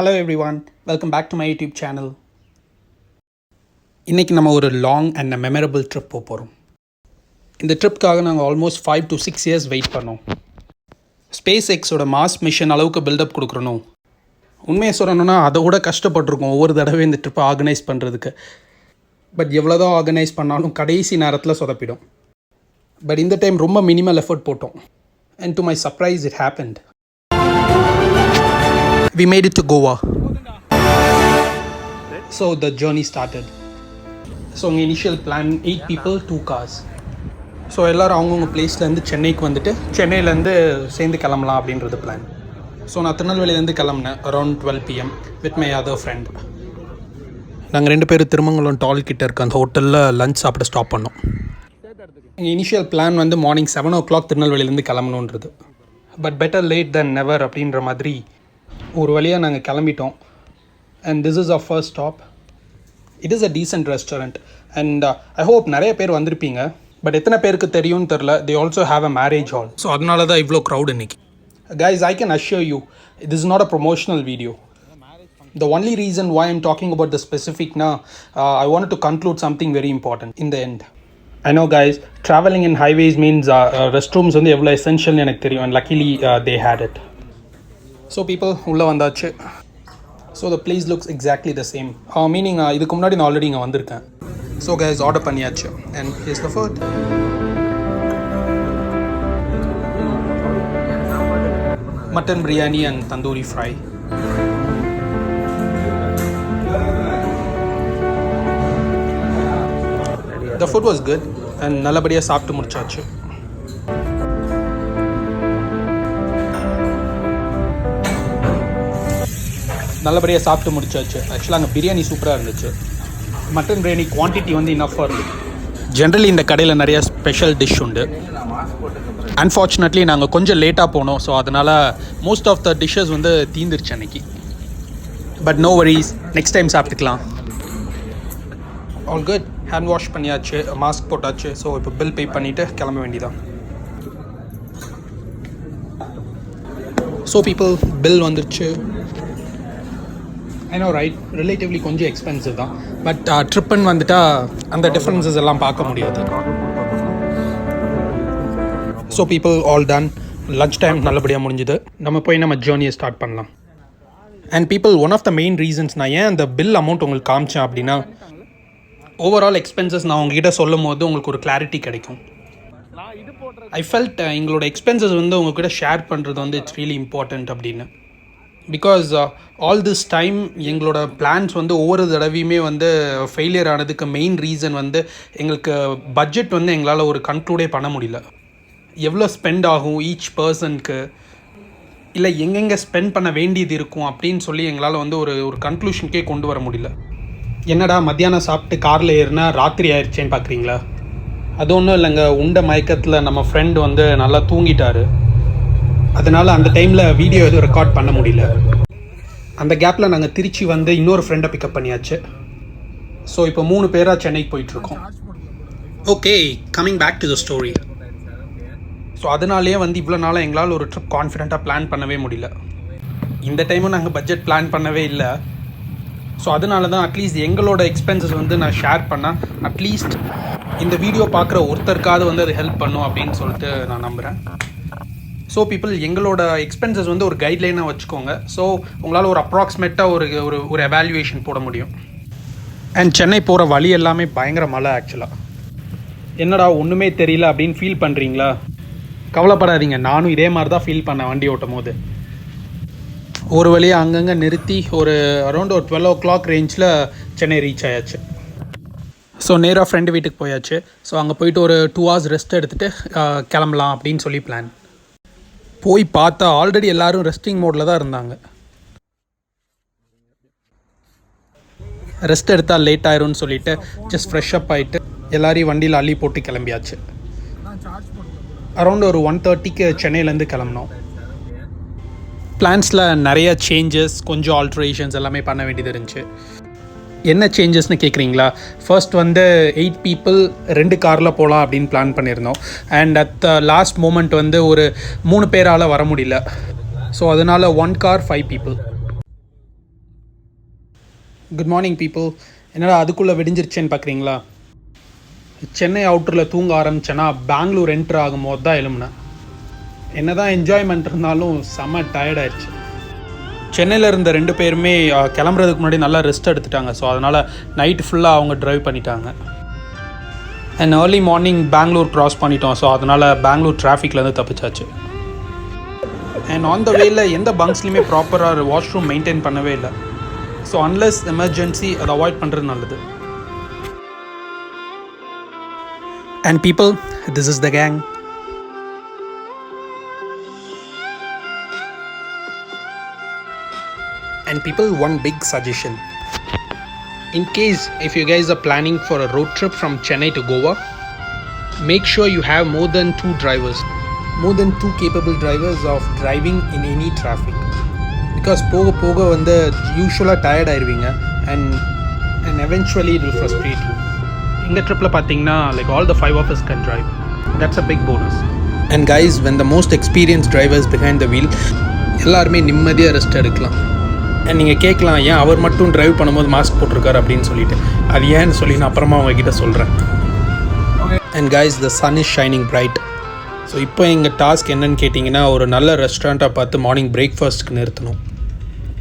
Hello everyone, welcome back to my YouTube channel. இன்றைக்கி நம்ம ஒரு லாங் அண்ட் மெமரபிள் ட்ரிப் போகிறோம். இந்த ட்ரிப்காக நாங்கள் ஆல்மோஸ்ட் 5 to 6 years வெயிட் பண்ணோம். ஸ்பேஸ் எக்ஸோட மாஸ் மிஷன் அளவுக்கு பில்டப் கொடுக்குறணும். உண்மையை சொல்லணும்னா அதை விட கஷ்டப்பட்டிருக்கோம் ஒவ்வொரு தடவை இந்த ட்ரிப்பை ஆர்கனைஸ் பண்ணுறதுக்கு. பட் எவ்வளோதான் ஆர்கனைஸ் பண்ணாலும் கடைசி நேரத்தில் சொதப்பிடும். பட் இந்த டைம் ரொம்ப மினிமல் எஃபர்ட் போட்டோம். And to my surprise it happened. We made it to Goa. So the journey started. So initial plan 8 people 2 cars. So எல்லாரும் அவங்கவுங்க பிளேஸ்லேருந்து சென்னைக்கு வந்துட்டு சென்னையிலேருந்து சேர்ந்து கிளம்பலாம் அப்படின்றது பிளான். ஸோ நான் திருநெல்வேலியிலேருந்து கிளம்புனேன் around 12 PM with my other friend. நாங்கள் 2 பேர் திருமங்கலம் டால் கிட்ட இருக்க அந்த ஹோட்டலில் லஞ்ச் சாப்பிட ஸ்டாப் பண்ணோம். எங்கள் இனிஷியல் பிளான் வந்து மார்னிங் 7 o'clock திருநெல்வேலியிலேருந்து கிளம்பணுன்றது. But better late then never அப்படின்ற மாதிரி ஒரு வழியாக நாங்கள் கிளம்பிட்டோம். And this is our first stop. It is a decent restaurant. And I hope நிறைய பேர் வந்திருப்பீங்க. பட் எத்தனை பேருக்கு தெரியும்னு தெரில. They also have a marriage hall. So அதனால தான் இவ்வளோ க்ரௌட் இன்னைக்கு. Guys, I can assure you this is not a promotional video. The only reason why I'm talking about the specific now, I wanted to conclude something very important in the end. I know guys, traveling in highways means restrooms வந்து எவ்வளோ essential எனக்கு தெரியும். And luckily they had it. So people உள்ளே வந்தாச்சு. So the place looks exactly the same. Meaning இதுக்கு முன்னாடி நான் already இங்கே வந்திருக்கேன். ஸோ guys, ஆர்டர் பண்ணியாச்சு. And here's the food. Mutton biryani and tandoori fry. The food was good and நல்லபடியாக சாப்பிட்டு முடிச்சாச்சு. நல்லபடியாக சாப்பிட்டு முடிச்சாச்சு. ஆக்சுவலாக அங்கே பிரியாணி சூப்பராக இருந்துச்சு. மட்டன் பிரியாணி குவான்டிட்டி வந்து இனஃபாக இருந்துச்சு. ஜென்ரலி இந்த கடையில் நிறைய ஸ்பெஷல் டிஷ் உண்டு. அன்ஃபார்ச்சுனேட்லி நாங்கள் கொஞ்சம் லேட்டாக போனோம். ஸோ அதனால் மோஸ்ட் ஆஃப் த டிஷ்ஷஸ் வந்து தீந்துருச்சு அன்றைக்கி. But no worries, next time சாப்பிட்டுக்கலாம். All good. ஹேண்ட் வாஷ் பண்ணியாச்சு, மாஸ்க் போட்டாச்சு. ஸோ இப்போ பில் பே பண்ணிவிட்டு கிளம்ப வேண்டியதான். ஸோ பீப்புள், பில் வந்துருச்சு. ஐ நோ ரைட், ரிலேட்டிவ்லி கொஞ்சம் எக்ஸ்பென்சிவ் தான். பட் ட்ரிப்புன்னு வந்துட்டால் அந்த டிஃப்ரென்சஸ் எல்லாம் பார்க்க முடியாது. So people, all done. Lunch time நல்லபடியாக முடிஞ்சுது. நம்ம போய் நம்ம ஜேர்னியை ஸ்டார்ட் பண்ணலாம். And people, one of the main reasons நான் ஏன் அந்த பில் அமௌண்ட் உங்களுக்கு காமிச்சேன் அப்படின்னா, ஓவரால் எக்ஸ்பென்சஸ் நான் உங்ககிட்ட சொல்லும் போது உங்களுக்கு ஒரு கிளாரிட்டி கிடைக்கும். ஐ ஃபெல்ட் எங்களோட எக்ஸ்பென்சஸ் வந்து உங்ககிட்ட ஷேர் பண்ணுறது வந்து இட்ஸ் ரியலி இம்பார்ட்டண்ட் அப்படின்னு. பிகாஸ் ஆல் திஸ் டைம் எங்களோட பிளான்ஸ் வந்து ஒவ்வொரு தடவையுமே வந்து ஃபெயிலியர் ஆனதுக்கு மெயின் ரீசன் வந்து எங்களுக்கு பட்ஜெட் வந்து எங்களால் ஒரு கன்க்ளூடே பண்ண முடியல. எவ்வளோ ஸ்பெண்ட் ஆகும் ஈச் பர்சனுக்கு, இல்லை எங்கெங்கே ஸ்பெண்ட் பண்ண வேண்டியது இருக்கும் அப்படின்னு சொல்லி எங்களால் வந்து ஒரு கன்க்ளூஷனுக்கே கொண்டு வர முடியல. என்னடா மத்தியானம் சாப்பிட்டு காரில் ஏறினா ராத்திரி ஆயிடுச்சேன்னு பார்க்குறீங்களா? அது ஒன்றும் இல்லைங்க. உண்ட மயக்கத்தில் நம்ம ஃப்ரெண்டு வந்து நல்லா தூங்கிட்டார். அதனால் அந்த டைமில் வீடியோ எதுவும் ரெக்கார்ட் பண்ண முடியல. அந்த கேப்பில் நாங்கள் திருச்சி வந்து இன்னொரு ஃப்ரெண்டை பிக்கப் பண்ணியாச்சு. ஸோ இப்போ 3 பேராக சென்னைக்கு போயிட்டுருக்கோம். Okay, coming back to the story. So அதனாலேயே வந்து இவ்வளோ நாளாக எங்களால் ஒரு ட்ரிப் கான்ஃபிடென்ட்டாக பிளான் பண்ணவே முடியல. இந்த டைமும் நாங்கள் பட்ஜெட் பிளான் பண்ணவே இல்லை. ஸோ அதனால தான் அட்லீஸ்ட் எங்களோட எக்ஸ்பென்சஸ் வந்து நான் ஷேர் பண்ணால் அட்லீஸ்ட் இந்த வீடியோ பார்க்குற ஒருத்தருக்காவது வந்து அது ஹெல்ப் பண்ணும் அப்படின்னு சொல்லிட்டு நான் நம்புகிறேன். ஸோ பீப்புள், எங்களோட எக்ஸ்பென்சஸ் வந்து ஒரு கைட்லைனாக வச்சுக்கோங்க. ஸோ உங்களால் ஒரு அப்ராக்சிமேட்டாக ஒரு எவாலுவேஷன் போட முடியும். அண்ட் சென்னை போகிற வழி எல்லாமே பயங்கர மழை. ஆக்சுவலாக என்னடா ஒன்றுமே தெரியல அப்படின்னு ஃபீல் பண்ணுறீங்களா? கவலைப்படாதீங்க, நானும் இதே மாதிரி தான் ஃபீல் பண்ணேன் வண்டி ஓட்டும் போது. ஒரு வழியாக அங்கங்கே நிறுத்தி ஒரு அரௌண்ட் ஒரு 12 o'clock ரேஞ்சில் சென்னை ரீச் ஆயாச்சு. ஸோ நேராக ஃப்ரெண்டு வீட்டுக்கு போயாச்சு. ஸோ அங்கே போயிட்டு ஒரு 2 hours ரெஸ்ட் எடுத்துகிட்டு கிளம்பலாம் அப்படின்னு சொல்லி பிளான். போய் பார்த்தா ஆல்ரெடி எல்லோரும் ரெஸ்டிங் மோடில் தான் இருந்தாங்க. ரெஸ்ட் எடுத்தால் லேட் ஆயிரும்னு சொல்லிவிட்டு ஜஸ்ட் ஃப்ரெஷ் அப் ஆகிட்டு எல்லாரையும் வண்டியில் அள்ளி போட்டு கிளம்பியாச்சு. அரௌண்ட் ஒரு 1:30க்கு சென்னையிலேருந்து கிளம்பினோம். பிளான்ஸில் நிறைய சேஞ்சஸ், கொஞ்சம் ஆல்ட்ரேஷன்ஸ் எல்லாமே பண்ண வேண்டியது இருந்துச்சு. என்ன சேஞ்சஸ்னு கேட்குறீங்களா? ஃபர்ஸ்ட் வந்து 8 people 2 காரில் போகலாம் அப்படின்னு பிளான் பண்ணியிருந்தோம். And at the last moment வந்து ஒரு 3 பேரால் வர முடியல. ஸோ அதனால் 1 car 5 people. Good morning people. என்னடா அதுக்குள்ளே வெடிஞ்சிருச்சேன்னு பார்க்குறீங்களா? சென்னை அவுட்டரில் தூங்க ஆரம்பித்தேன்னா பெங்களூர் என்ட்ரு ஆகும் போது தான் எழும்புனேன். என்ன தான் என்ஜாய்மெண்ட் இருந்தாலும் செம்ம டயர்டாயிடுச்சு. சென்னையில் இருந்த 2 பேருமே கிளம்புறதுக்கு முன்னாடி நல்லா ரெஸ்ட் எடுத்துட்டாங்க. ஸோ அதனால் நைட்டு ஃபுல்லாக அவங்க ட்ரைவ் பண்ணிட்டாங்க. And early morning Bangalore cross பண்ணிட்டோம். ஸோ அதனால் பெங்களூர் டிராஃபிக்லேருந்து தப்பிச்சாச்சு. அண்ட் ஆன் த வேயில் எந்த பங்க்ஸ்லையுமே ப்ராப்பராக வாஷ்ரூம் மெயின்டைன் பண்ணவே இல்லை. ஸோ அன்லெஸ் எமர்ஜென்சி அதை அவாய்ட் பண்ணுறது நல்லது. And people, this is the gang. And people, one big suggestion. In case if you guys are planning for a road trip from Chennai to Goa, make sure you have more than 2 drivers. More than 2 capable drivers of driving in any traffic. Because poga வந்து யூஷுவலாக tired ஆயிடுவீங்க and eventually it will frustrate you. இந்த ட்ரிப்பில் பார்த்தீங்கன்னா like all the 5 of us can drive. That's a big bonus. And guys, when the most experienced drivers behind the wheel, எல்லாருமே நிம்மதியாக rest எடுக்கலாம். And நீங்கள் கேட்கலாம், ஏன் அவர் மட்டும் ட்ரைவ் பண்ணும்போது மாஸ்க் போட்டிருக்காரு அப்படின்னு சொல்லிட்டு. அது ஏன்னு சொல்லி நான் அப்புறமா அவங்கக்கிட்ட சொல்கிறேன். And guys, the sun is shining bright. So இப்போ எங்கள் டாஸ்க் என்னன்னு கேட்டிங்கன்னா, ஒரு நல்ல ரெஸ்டாரண்ட்டாக பார்த்து மார்னிங் பிரேக்ஃபாஸ்ட்டுக்கு நிறுத்தணும்.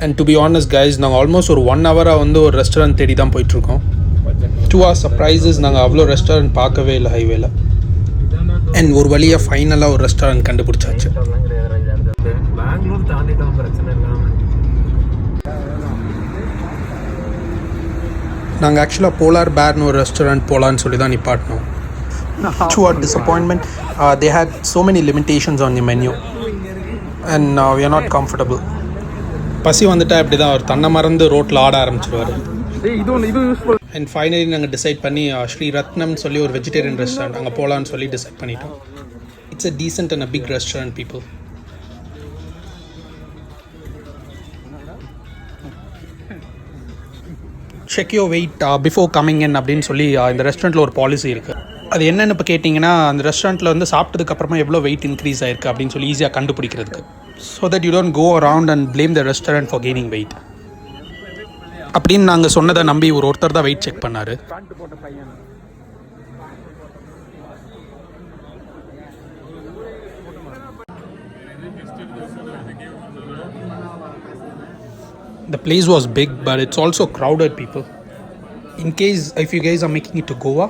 And to be honest guys, நாங்கள் ஆல்மோஸ்ட் ஒரு 1 ஹவராக வந்து ஒரு ரெஸ்டாரண்ட் தேடி தான் போயிட்டுருக்கோம். டு ஆர் சர்ப்ரைசஸ் நாங்கள் அவ்வளோ ரெஸ்டாரண்ட் பார்க்கவே இல்லை ஹைவேல. அண்ட் ஒரு வழியாக ஃபைனலாக ஒரு ரெஸ்டாரண்ட் கண்டுபிடிச்சாச்சு. நாங்கள் ஆக்சுவலாக போலார் பேர்னு ஒரு ரெஸ்டாரண்ட் போகலான்னு சொல்லி தான் நிப்பாட்டினோம். To our disappointment, they had so many limitations on the menu and we are not comfortable. பசி வந்துட்டா இப்படி தான் அவர் தன்னை மறந்து ரோட்டில் ஆட ஆரம்பிச்சிருவார். அண்ட் ஃபைனலி நாங்கள் டிசைட் பண்ணி ஸ்ரீ ரத்னம்னு சொல்லி ஒரு வெஜிடேரியன் ரெஸ்டாரண்ட் அங்கே போகலான்னு சொல்லி டிசைட் பண்ணிட்டோம். It's a decent and a big restaurant, people. Check your weight before coming in அப்படின்னு சொல்லி இந்த ரெஸ்டாரண்ட்டில் ஒரு பாலிசி இருக்குது. அது என்னென்னு இப்போ கேட்டிங்கன்னா, அந்த ரெஸ்டாரண்ட்டில் வந்து சாப்பிட்டதுக்கப்புறமா எவ்வளோ வெயிட் இன்க்ரீஸ் ஆயிருக்கு அப்படின்னு சொல்லி ஈஸியாக கண்டுபிடிக்கிறதுக்கு. So that you don't go around and blame the restaurant for gaining weight அப்படின்னு நாங்கள் சொன்னதை நம்பி ஒருத்தர் தான் வெயிட் செக் பண்ணார். The place was big, but it's also crowded, people. In case if you guys are making it to Goa,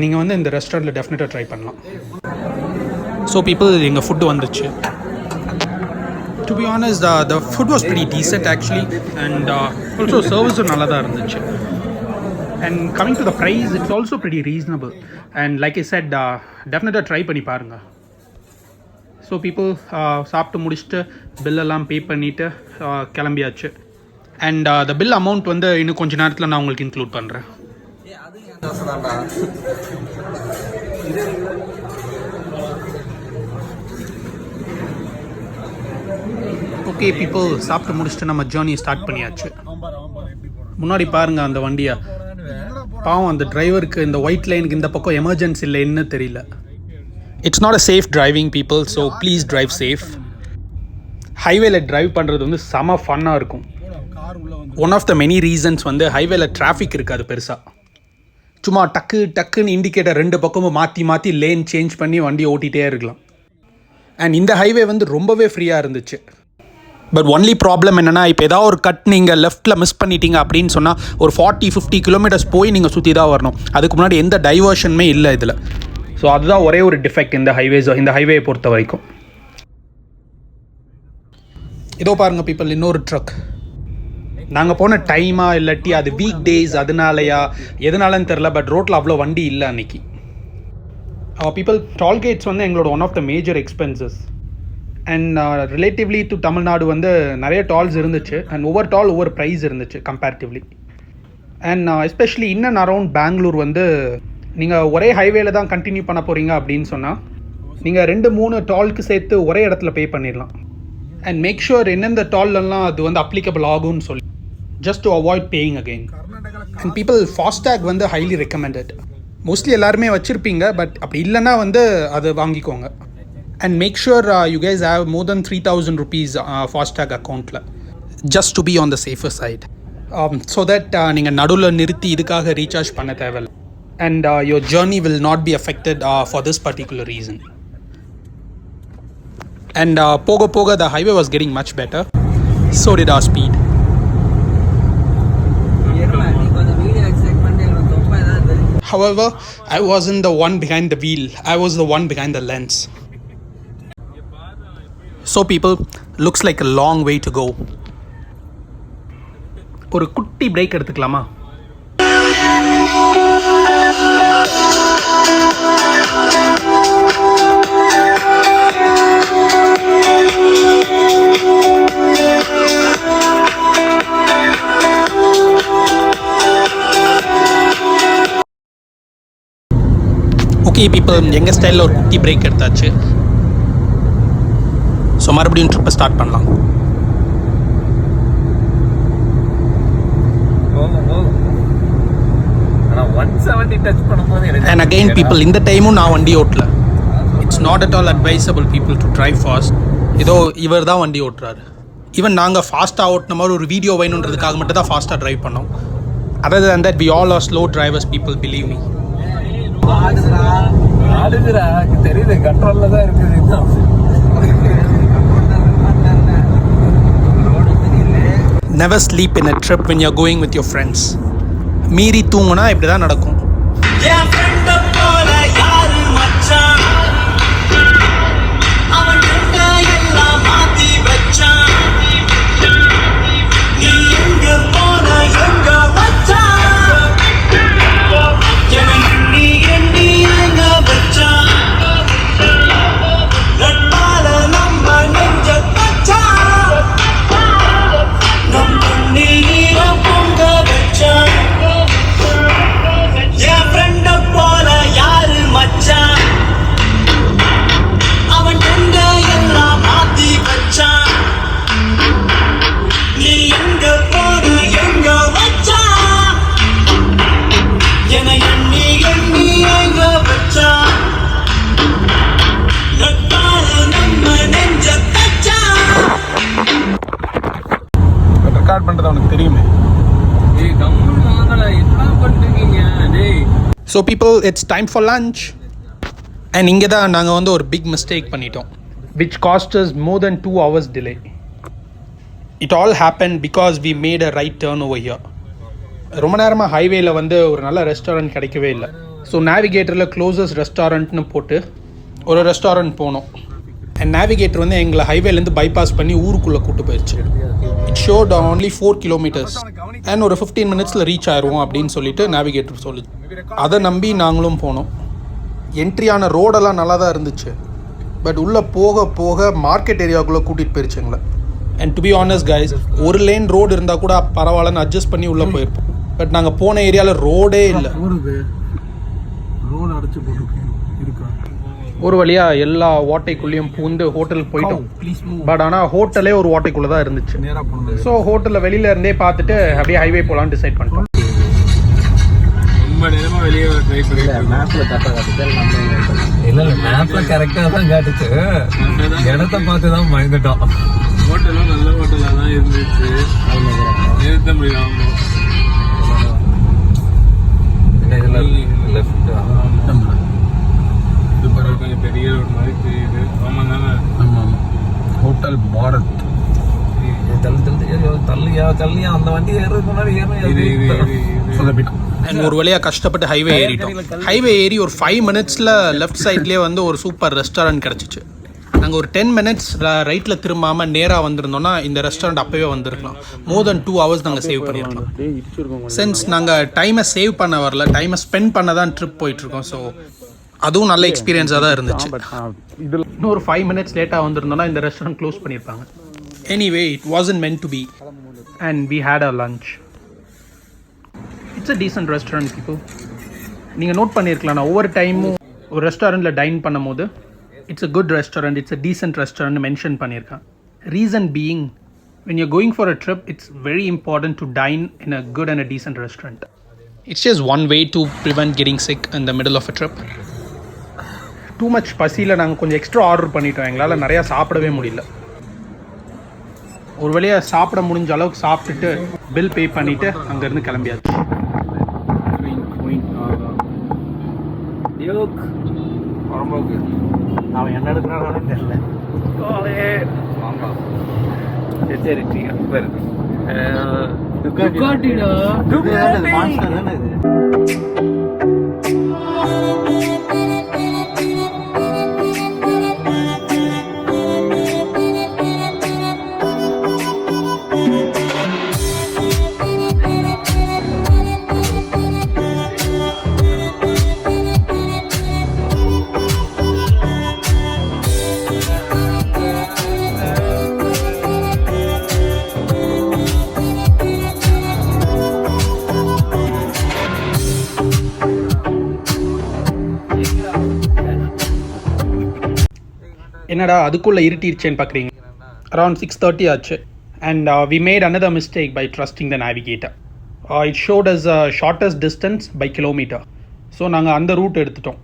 நீங்கள் வந்து இந்த ரெஸ்டாரண்ட்டில் டெஃபினட்டாக ட்ரை பண்ணலாம். ஸோ பீப்புள், எங்கள் ஃபுட்டு வந்துச்சு. To be honest, the food was pretty decent actually, and also சர்வீஸும் நல்லா தான் இருந்துச்சு. And coming to the price, it's also pretty reasonable. And like I said, டெஃபினட்டாக ட்ரை பண்ணி பாருங்கள். ஸோ பீப்புள், சாப்பிட்டு முடிச்சுட்டு பில்லெல்லாம் பே பண்ணிவிட்டு கிளம்பியாச்சு. அண்ட் த பில் அமௌண்ட் வந்து இன்னும் கொஞ்சம் நேரத்தில் நான் உங்களுக்கு இன்க்ளூட் பண்ணுறேன். ஓகே பீப்புள், சாப்பிட்டு முடிச்சுட்டு நம்ம ஜேர்னியை ஸ்டார்ட் பண்ணியாச்சு. முன்னாடி பாருங்கள் அந்த வண்டியை. பாவம், அந்த டிரைவருக்கு இந்த ஒயிட் லைனுக்கு இந்த பக்கம் எமர்ஜென்சி இல்லை, என்ன தெரியல. It's not a safe driving people, so please drive safe. ஹைவேல டிரைவ் பண்ணுறது வந்து செம ஃபன்னாக இருக்கும். One of the many reasons வந்து ஹைவேல டிராஃபிக் இருக்காது பெருசாக. சும்மா டக்குன்னு இண்டிகேட்டர் 2 பக்கமும் மாற்றி லேன் சேஞ்ச் பண்ணி வண்டி ஓட்டிகிட்டே இருக்கலாம். அண்ட் இந்த ஹைவே வந்து ரொம்பவே ஃப்ரீயாக இருந்துச்சு. பட் ஒன்லி ப்ராப்ளம் என்னென்னா, இப்போ ஏதாவது ஒரு கட் நீங்கள் லெஃப்ட்டில் மிஸ் பண்ணிட்டீங்க அப்படின்னு சொன்னால் ஒரு 40-50 கிலோமீட்டர்ஸ் போய் நீங்கள் சுற்றி தான் வரணும். அதுக்கு முன்னாடி எந்த டைவர்ஷனுமே இல்லை இதில். ஸோ அதுதான் ஒரே ஒரு டிஃபெக்ட் இந்த ஹைவேயை பொறுத்த வரைக்கும். இதோ பாருங்கள் பீப்புள், இன்னொரு ட்ரக். நாங்கள் போன டைமாக இல்லாட்டி அது வீக் டேஸ் அதனாலயா எதனாலன்னு தெரில, பட் ரோட்டில் அவ்வளோ வண்டி இல்லை அன்றைக்கி. பீப்புள், டோல்கேட்ஸ் வந்து எங்களோட one of the major expenses. And relatively to Tamil Nadu வந்து நிறைய டால்ஸ் இருந்துச்சு. அண்ட் ஒவ்வொரு டால் ஒவ்வொரு ப்ரைஸ் இருந்துச்சு comparatively. And especially in and around Bangalore வந்து நீங்கள் ஒரே ஹைவேல தான் கண்டினியூ பண்ண போகிறீங்க அப்படின்னு சொன்னால் நீங்கள் 2-3 டால்க்கு சேர்த்து ஒரே இடத்துல பே பண்ணிடலாம். அண்ட் மேக் ஷுர் எந்தெந்த டால்லெல்லாம் அது வந்து அப்ளிகபிள் ஆகும்னு சொல்லி, just to avoid paying again. And people, FASTag வந்து highly recommended. மோஸ்ட்லி எல்லாருமே வச்சுருப்பீங்க, பட் அப்படி இல்லைன்னா வந்து அதை வாங்கிக்கோங்க. And make sure you guys have more than 3,000 rupees FASTag account, just to be on the safer side. so that நீங்கள் நடுவில் நிறுத்தி இதுக்காக ரீசார்ஜ் பண்ண தேவையில்லை. And your journey will not be affected for this particular reason. And போக போக the highway was getting much better. So did our speed. However, I wasn't the one behind the wheel. I was the one behind the lens. So people, looks like a long way to go. ஒரு குட்டி break எடுத்துக்கலாமா? Okay people, எங்கள் ஸ்டைலில் ஒரு குட்டி break எடுத்தாச்சு. So மறுபடியும் ட்ரிப்பை ஸ்டார்ட் பண்ணலாம். And again people, இந்த டைமும் நான் வண்டி ஓட்டல. It's not at all advisable people to drive fast. ஏதோ இவர் தான் வண்டி ஓட்டுறாரு. ஈவன் நாங்கள் ஃபாஸ்ட்டாக ஓட்டின மாதிரி ஒரு வீடியோ வேணுன்றதுக்காக மட்டும் தான் ஃபாஸ்ட்டாக ட்ரைவ் பண்ணோம். Other than that we all are slow drivers people, believe me. தெரியுது, கண்ட்ரோல்ல தான் இருக்குது. Never sleep in a trip when you're going with your friends. மீறி தூங்குனா இப்படி தான் நடக்கும். So people, it's time for lunch. And இங்கே தான் நாங்கள் வந்து ஒரு பிக் மிஸ்டேக் பண்ணிட்டோம், which cost us more than 2 hours delay. It all happened because we made a right turn over here. ரொம்ப நேரமாக ஹைவேயில் வந்து ஒரு நல்ல ரெஸ்டாரண்ட் கிடைக்கவே இல்லை. ஸோ நேவிகேட்டரில் க்ளோசஸ்ட் ரெஸ்டாரண்ட்னு போட்டு ஒரு ரெஸ்டாரண்ட் போனோம். அண்ட் நேவிகேட்டர் வந்து எங்களை ஹைவேலேருந்து பைபாஸ் பண்ணி ஊருக்குள்ளே கூட்டு போயிடுச்சு. இட் ஷோட் only 4 kilometers அண்ட் ஒரு 15 minutesல ரீச் ஆயிடுவோம் அப்படின்னு சொல்லிட்டு நேவிகேட்டர் சொல்லுச்சு. அதை நம்பி நாங்களும் போனோம். என்ட்ரியான ரோடெல்லாம் நல்லா தான் இருந்துச்சு, பட் உள்ளே போக போக மார்க்கெட் ஏரியாவுக்குள்ளே கூட்டிகிட்டு போயிடுச்சுங்களே. And to be honest guys, ஒரு லேன் ரோடு இருந்தால் கூட பரவாயில்லன்னு அட்ஜஸ்ட் பண்ணி உள்ளே போயிருப்போம். பட் நாங்கள் போன ஏரியாவில் ரோடே இல்லை. ஒரு வழியாக எல்லா ஓட்டைக்குள்ளேயும் பூந்து ஹோட்டலுக்கு போயிட்டோம். பட் ஆனால் ஹோட்டலே ஒரு ஓட்டைக்குள்ளே தான் இருந்துச்சு. ஸோ ஹோட்டலில் வெளியில இருந்தே பார்த்துட்டு அப்படியே ஹைவே போகலான்னு டிசைட் பண்ணிட்டோம். மேப்ல கரெக்டா தான் காட்டுச்சு, இடத்த பார்த்து தான் பயந்துட்டோம். ஹோட்டலும் நல்ல ஹோட்டலா தான் இருந்துச்சு. கொஞ்சம் பெரிய ரோடு மாதிரி தெரியுது. ஆமா தானே? ஆமா ஆமா, ஹோட்டல் பாரத். தள்ளியா அந்த வண்டி ஏறது முன்னாடி ஒரு வழியாக கஷ்டப்பட்டு ஹைவே ஏறிட்டோம். ஹைவே ஏறி ஒரு 5 minutesல லெஃப்ட் சைட்லேயே வந்து ஒரு சூப்பர் ரெஸ்டாரண்ட் கிடச்சிச்சு. நாங்கள் ஒரு 10 minutes ரைட்டில் திரும்பாமல் நேராக வந்திருந்தோம்னா இந்த ரெஸ்டாரண்ட் அப்போவே வந்திருக்கலாம். மோர் தென் 2 hours நாங்கள் சேவ் பண்ணியிருக்கலாம். சின்ஸ் நாங்கள் டைமை சேவ் பண்ண வரல, டைமை ஸ்பெண்ட் பண்ண தான் ட்ரிப் போயிட்டுருக்கோம். ஸோ அதுவும் நல்ல எக்ஸ்பீரியன்ஸாக தான் இருந்துச்சு. இன்னும் ஒரு 5 minutes லேட்டாக வந்திருந்தோம்னா இந்த ரெஸ்டாரண்ட் க்ளோஸ் பண்ணியிருப்பாங்க. Anyway, it wasn't meant to be, and we had our lunch. It's a decent restaurant people. நீங்கள் நோட் பண்ணியிருக்கலாம், நான் ஒவ்வொரு டைமும் ஒரு ரெஸ்டாரண்ட்டில் டைன் பண்ணும் போது it's a good restaurant, it's a decent restaurant mention பண்ணியிருக்கேன். Reason being, when you're going for a trip, it's very important to dine in a good and a decent restaurant. It's just one way to prevent getting sick in the middle of a trip. Too much பசியில் நாங்கள் கொஞ்சம் extra order பண்ணிட்டோம். எங்களால் நிறையா சாப்பிடவே முடியல. ஒரு வழியாக சாப்பிட முடிஞ்ச அளவுக்கு சாப்பிட்டுட்டு பில் பே பண்ணிவிட்டு அங்கேருந்து கிளம்பியாச்சு. அவன் என்ன எடுக்கிறானே தெரியல. சரி என்னடா அதுக்குள்ளே இருட்டிடுச்சேன்னு பார்க்குறீங்க. அரௌண்ட் 6:30 ஆச்சு. And we made another mistake by trusting the navigator. It showed us shortest distance by kilometer. So நாங்கள் அந்த ரூட் எடுத்துட்டோம்.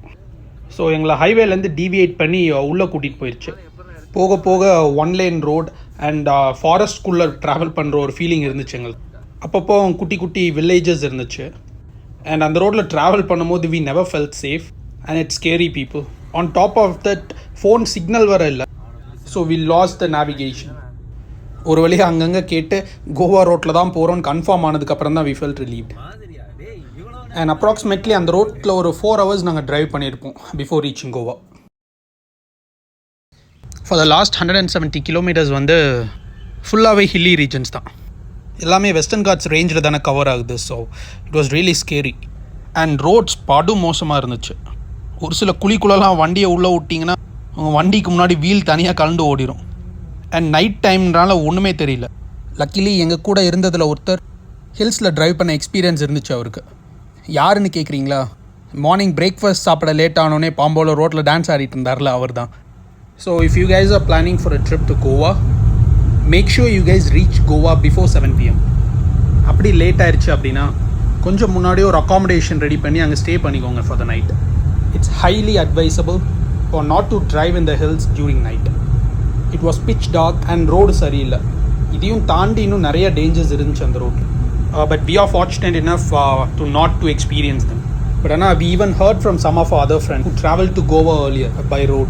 ஸோ எங்களை ஹைவேலேருந்து டீவியேட் பண்ணி உள்ளே கூட்டிகிட்டு போயிடுச்சு. போக போக 1 lane ரோட் அண்ட் ஃபாரஸ்ட்குள்ளே ட்ராவல் பண்ணுற ஒரு ஃபீலிங் இருந்துச்சு எங்களுக்கு. அப்பப்போ குட்டி குட்டி வில்லேஜஸ் இருந்துச்சு. அண்ட் அந்த ரோட்டில் ட்ராவல் பண்ணும்போது we never felt safe and it's scary people. On top of that, phone signal வர இல்லை. So we lost the navigation. ஒரு வழியாக அங்கங்கே கேட்டு கோவா ரோட்டில் தான் போகிறோன்னு கன்ஃபார்ம் ஆனதுக்கப்புறம் தான் we felt relieved. And approximately அந்த ரோட்டில் ஒரு 4 hours நாங்கள் ட்ரைவ் பண்ணியிருப்போம் before reaching Goa. For the last 170 kilometers வந்து ஃபுல்லாகவே ஹில்லி ரீஜன்ஸ் தான். எல்லாமே வெஸ்டர்ன் காட்ஸ் ரேஞ்சில் தானே கவர் ஆகுது. So it was really scary. And roads படும் மோசமாக இருந்துச்சு. ஒரு சில குழிக்குள்ளெல்லாம் வண்டியை உள்ளே விட்டிங்கன்னா உங்கள் வண்டிக்கு முன்னாடி வீல் தனியாக கலந்து ஓடிடும். அண்ட் நைட் டைம்னால ஒன்றுமே தெரியல. லக்கிலி எங்கள் கூட இருந்ததில் ஒருத்தர் ஹில்ஸில் ட்ரைவ் பண்ண எக்ஸ்பீரியன்ஸ் இருந்துச்சு அவருக்கு. யாருன்னு கேட்குறீங்களா? மார்னிங் பிரேக்ஃபாஸ்ட் சாப்பிட லேட் ஆனோடனே பாம்போல ரோட்டில் டான்ஸ் ஆடிட்டு இருந்தார்ல அவர் தான். So if you guys are planning for a trip to Goa, make sure you guys reach Goa before 7 PM. அப்படி லேட் ஆயிடுச்சு அப்படின்னா கொஞ்சம் முன்னாடியே ஒரு அக்காமடேஷன் ரெடி பண்ணி அங்கே ஸ்டே பண்ணிக்கோங்க for the night. It's highly advisable for not to drive in the hills during night. It was pitch dark and road சரியில்லை. இதையும் தாண்டி இன்னும் நிறைய டேஞ்சர்ஸ் இருந்துச்சு அந்த road. But we are fortunate enough to not to experience them. But ஆனால் we even heard from some of our other friends who traveled to Goa earlier by road.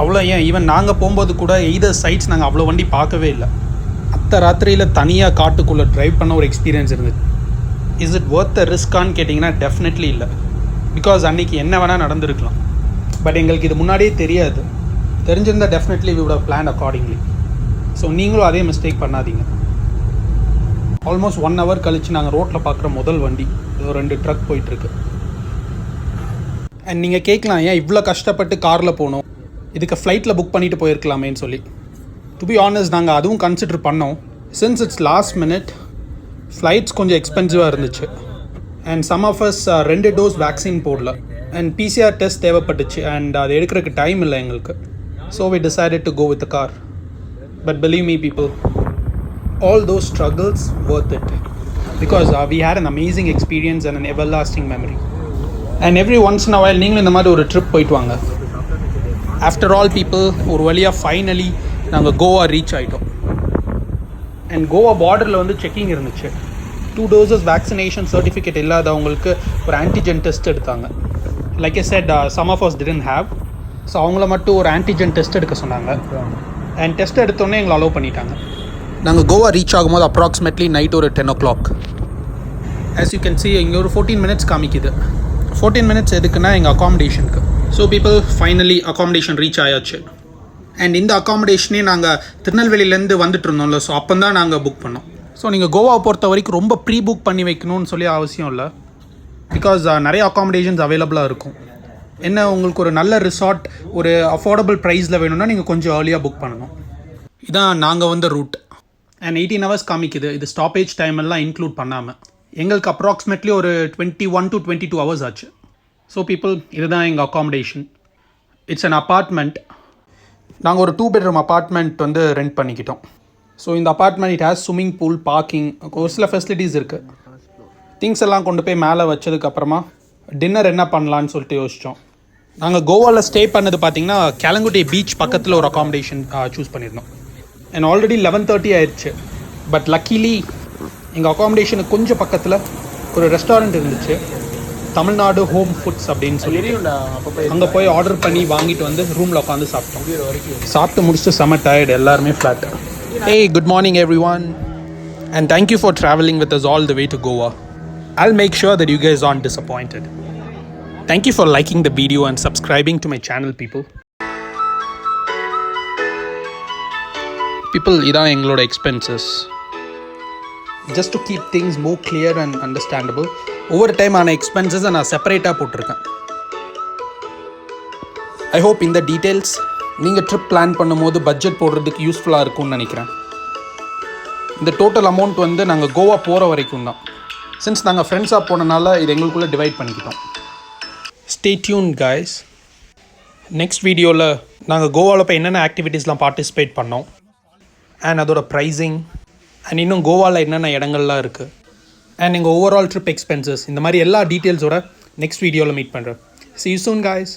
அவ்வளோ ஏன் ஈவன் நாங்கள் போகும்போது கூட எய்தர் சைட்ஸ் நாங்கள் அவ்வளோ வண்டி பார்க்கவே இல்லை. அத்த ராத்திரியில் தனியாக காட்டுக்குள்ளே ட்ரைவ் பண்ண ஒரு எக்ஸ்பீரியன்ஸ் இருந்துச்சு. இஸ் இட் ஒர்த் த ரிஸ்கான்னு கேட்டிங்கன்னா டெஃபினெட்லி இல்லை. பிகாஸ் அன்றைக்கி என்ன வேணால் நடந்திருக்கலாம். பட் எங்களுக்கு இது முன்னாடியே தெரியாது. தெரிஞ்சிருந்தால் definitely we would have planned accordingly. So நீங்களும் அதே மிஸ்டேக் பண்ணாதீங்க. ஆல்மோஸ்ட் 1 hour கழித்து நாங்கள் ரோட்டில் பார்க்குற முதல் வண்டி ஏதோ 2 ட்ரக் போயிட்டுருக்கு. அண்ட் நீங்கள் கேட்கலாம், ஏன் இவ்வளோ கஷ்டப்பட்டு காரில் போகணும், இதுக்கு ஃப்ளைட்டில் புக் பண்ணிவிட்டு போயிருக்கலாமேன்னு சொல்லி. டு பி ஆனஸ்ட் நாங்கள் அதுவும் கன்சிடர் பண்ணோம். Since it's last minute flights கொஞ்சம் எக்ஸ்பென்சிவாக இருந்துச்சு. And some of us 2 dose vaccine போடல. அண்ட் PCR டெஸ்ட் தேவைப்பட்டுச்சு. அண்ட் அது எடுக்கிறதுக்கு டைம் இல்லை எங்களுக்கு. So we decided to go with the car. But believe me people, all those struggles worth it. Because we had an amazing experience and an everlasting memory. And every once in a while நீங்களும் இந்த மாதிரி ஒரு trip போயிட்டு வாங்க. After all people, ஒரு வழியாக finally நாங்கள் Goa reach ஆகிட்டோம். அண்ட் கோவா பார்டரில் வந்து செக்கிங் இருந்துச்சு. 2 doses வேக்சினேஷன் சர்டிஃபிகேட் இல்லாதவங்களுக்கு ஒரு ஆன்டிஜென் டெஸ்ட் எடுத்தாங்க. Like I said, some of us didn't have. So அவங்கள மட்டும் ஒரு ஆன்டிஜென் டெஸ்ட் எடுக்க சொன்னாங்க. அண்ட் டெஸ்ட் எடுத்தோடனே எங்களை அலோவ் பண்ணிட்டாங்க. நாங்கள் கோவா ரீச் ஆகும்போது அப்ராக்சிமேட்லி நைட் ஒரு 10 o'clock. As you can see இங்கே ஒரு 14 minutes காமிக்குது. 14 minutes எதுக்குன்னா எங்கள் அக்காமடேஷனுக்கு. So people, finally accommodation reach ஆயாச்சு. அண்ட் இந்த அக்காமடேஷனே நாங்கள் திருநெல்வேலியிலேருந்து வந்துட்டு இருந்தோம்ல, ஸோ அப்போ தான் நாங்கள் புக் பண்ணோம். ஸோ நீங்கள் கோவாவை பொறுத்த வரைக்கும் ரொம்ப ப்ரீ புக் பண்ணி வைக்கணும்னு சொல்லி அவசியம் இல்லை. பிகாஸ் நிறைய அக்காமடேஷன்ஸ் அவைலபிளாக இருக்கும். என்ன உங்களுக்கு ஒரு நல்ல ரிசார்ட் ஒரு அஃபோர்டபுள் ப்ரைஸில் வேணும்னா நீங்கள் கொஞ்சம் ஏர்லியாக புக் பண்ணணும். இதான் நாங்கள் வந்த ரூட். அண்ட் 18 hours காமிக்குது, இது ஸ்டாப்பேஜ் டைம் எல்லாம் இன்க்ளூட் பண்ணாமல். எங்களுக்கு அப்ராக்சிமேட்லி ஒரு 21 to 22 hours ஆச்சு. ஸோ பீப்புள், இதுதான் எங்கள் அக்காமடேஷன். It's an apartment. நாங்கள் ஒரு 2 bedroom அப்பார்ட்மெண்ட் வந்து ரெண்ட் பண்ணிக்கிட்டோம். ஸோ இந்த apartment it has swimming pool, parking, ஒரு சில ஃபெசிலிட்டிஸ் இருக்குது. திங்ஸ் எல்லாம் கொண்டு போய் மேலே வச்சதுக்கப்புறமா டின்னர் என்ன பண்ணலான்னு சொல்லிட்டு யோசித்தோம். நாங்கள் கோவாவில் ஸ்டே பண்ணது பார்த்திங்கன்னா கேலங்குட்டி பீச் பக்கத்தில் ஒரு அக்காமடேஷன் சூஸ் பண்ணியிருந்தோம். அண்ட் ஆல்ரெடி 11:30 ஆயிடுச்சு. பட் லக்கிலி எங்கள் அகாமடேஷனுக்கு கொஞ்சம் பக்கத்தில் ஒரு ரெஸ்டாரண்ட் இருந்துச்சு, தமிழ்நாடு ஹோம் ஃபுட்ஸ் அப்படின்னு சொல்லி. அங்கே போய் ஆர்டர் பண்ணி வாங்கிட்டு வந்து ரூமில் உட்காந்து சாப்பிட்டோம். சாப்பிட்டு முடிச்சுட்டு செம டயர்டு, எல்லாருமே flat. Hey, good morning everyone, and thank you for traveling with us all the way to Goa. I'll make sure that you guys aren't disappointed. Thank you for liking the video and subscribing to my channel, people. People, இதான் எங்களோட expenses. Just to keep things more clear and understandable, ஒவ்வொரு time ஆன எக்ஸ்பென்சஸை நான் செப்பரேட்டாக போட்டிருக்கேன். I hope இந்த details நீங்கள் trip plan பண்ணும்போது பட்ஜெட் போடுறதுக்கு யூஸ்ஃபுல்லாக இருக்கும்னு நினைக்கிறேன். இந்த டோட்டல் அமௌண்ட் வந்து நாங்கள் கோவா போகிற வரைக்கும் தான். சின்ஸ் நாங்கள் ஃப்ரெண்ட்ஸாக போனனால இது எங்களுக்குள்ளே டிவைட் பண்ணிக்கிட்டோம். Stay tune guys. நெக்ஸ்ட் வீடியோவில் நாங்கள் கோவாவில் போய் என்னென்ன ஆக்டிவிட்டீஸ்லாம் பார்ட்டிசிபேட் பண்ணோம், அண்ட் அதோட ப்ரைஸிங், அண்ட் இன்னும் கோவாவில் என்னென்ன இடங்கள்லாம் இருக்குது, அண்ட் எங்கள் ஓவரால் ட்ரிப் எக்ஸ்பென்சஸ், இந்த மாதிரி எல்லா டீட்டெயில்ஸோட நெக்ஸ்ட் வீடியோவில் மீட் பண்ணுறேன். See you soon guys.